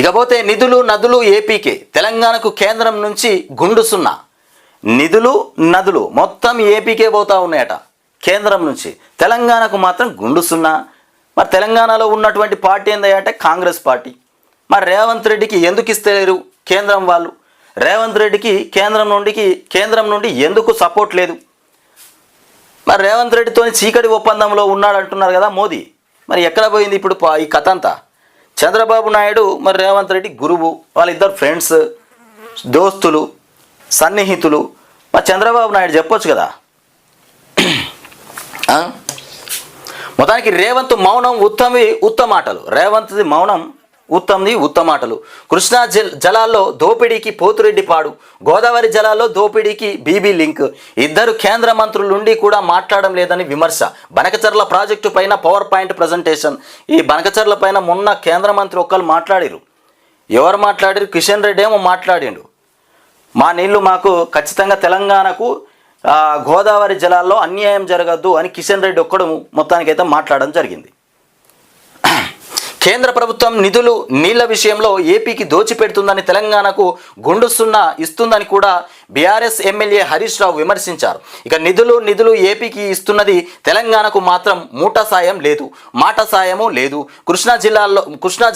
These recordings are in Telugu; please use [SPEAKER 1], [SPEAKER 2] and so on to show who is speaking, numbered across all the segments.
[SPEAKER 1] ఇకపోతే నిధులు నదులు ఏపీకే, తెలంగాణకు కేంద్రం నుంచి గుండు సున్నా. నిధులు నదులు మొత్తం ఏపీకే పోతా ఉన్నాయట కేంద్రం నుంచి, తెలంగాణకు మాత్రం గుండు సున్నా. మరి తెలంగాణలో ఉన్నటువంటి పార్టీ ఏందంటే కాంగ్రెస్ పార్టీ. మరి రేవంత్ రెడ్డికి ఎందుకు ఇస్తలేరు కేంద్రం వాళ్ళు? రేవంత్ రెడ్డికి కేంద్రం నుండి ఎందుకు సపోర్ట్ లేదు? మరి రేవంత్ రెడ్డితో చీకటి ఒప్పందంలో ఉన్నాడు అంటున్నారు కదా మోదీ. మరి ఎక్కడ పోయింది ఇప్పుడు ఈ కథ అంతా? చంద్రబాబు నాయుడు మరి రేవంత్ రెడ్డి గురువు, వాళ్ళిద్దరు ఫ్రెండ్స్, దోస్తులు, సన్నిహితులు. మరి చంద్రబాబు నాయుడు చెప్పొచ్చు కదా. మొత్తానికి రేవంత్ మౌనం ఉత్తమాటలు. రేవంత్ది మౌనం ఉత్తమాటలు. కృష్ణా జలాల్లో దోపిడీకి పోతురెడ్డి పాడు, గోదావరి జలాల్లో దోపిడీకి బీబీ లింక్. ఇద్దరు కేంద్ర మంత్రులుండి కూడా మాట్లాడడం లేదని విమర్శ. బనకచర్ల ప్రాజెక్టు పైన పవర్ పాయింట్ ప్రజెంటేషన్. ఈ బనకచర్ల పైన మొన్న కేంద్ర మంత్రి ఒక్కరు మాట్లాడిరు. ఎవరు మాట్లాడిరు? కిషన్ రెడ్డి ఏమో మాట్లాడిండు, మా నీళ్లు మాకు ఖచ్చితంగా తెలంగాణకు గోదావరి జలాల్లో అన్యాయం జరగద్దు అని కిషన్ రెడ్డి ఒక్కడు మొత్తానికైతే మాట్లాడడం జరిగింది. కేంద్ర ప్రభుత్వం నిధులు నీళ్ల విషయంలో ఏపీకి దోచిపెడుతుందని, తెలంగాణకు గుండు సున్నా ఇస్తుందని కూడా బీఆర్ఎస్ ఎమ్మెల్యే హరీష్ రావు విమర్శించారు. ఇక నిధులు ఏపీకి ఇస్తున్నది, తెలంగాణకు మాత్రం మూట సాయం లేదు, మాట సాయము లేదు. కృష్ణా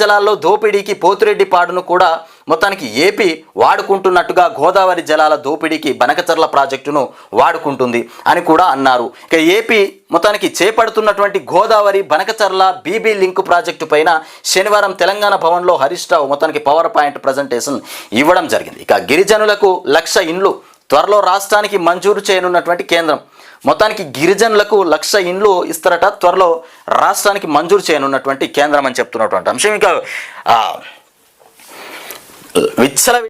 [SPEAKER 1] జలాల్లో దోపిడీకి పోతిరెడ్డి పాడును కూడా మొత్తానికి ఏపీ వాడుకుంటున్నట్టుగా గోదావరి జలాల దోపిడీకి బనకచర్ల ప్రాజెక్టును వాడుకుంటుంది అని కూడా అన్నారు. ఇక ఏపీ మొత్తానికి చేపడుతున్నటువంటి Godavari Banakacherla BB link project పైన శనివారం తెలంగాణ భవన్లో హరీష్ రావు మొత్తానికి పవర్ పాయింట్ ప్రజెంటేషన్ ఇవ్వడం జరిగింది. ఇక గిరిజనులకు 1,00,000 ఇండ్లు త్వరలో రాష్ట్రానికి మంజూరు చేయనున్నటువంటి కేంద్రం. మొత్తానికి గిరిజనులకు 1,00,000 ఇండ్లు ఇస్తారట, త్వరలో రాష్ట్రానికి మంజూరు చేయనున్నటువంటి కేంద్రం అని చెప్తున్నటువంటి అంశం. ఇంకా విచ్చల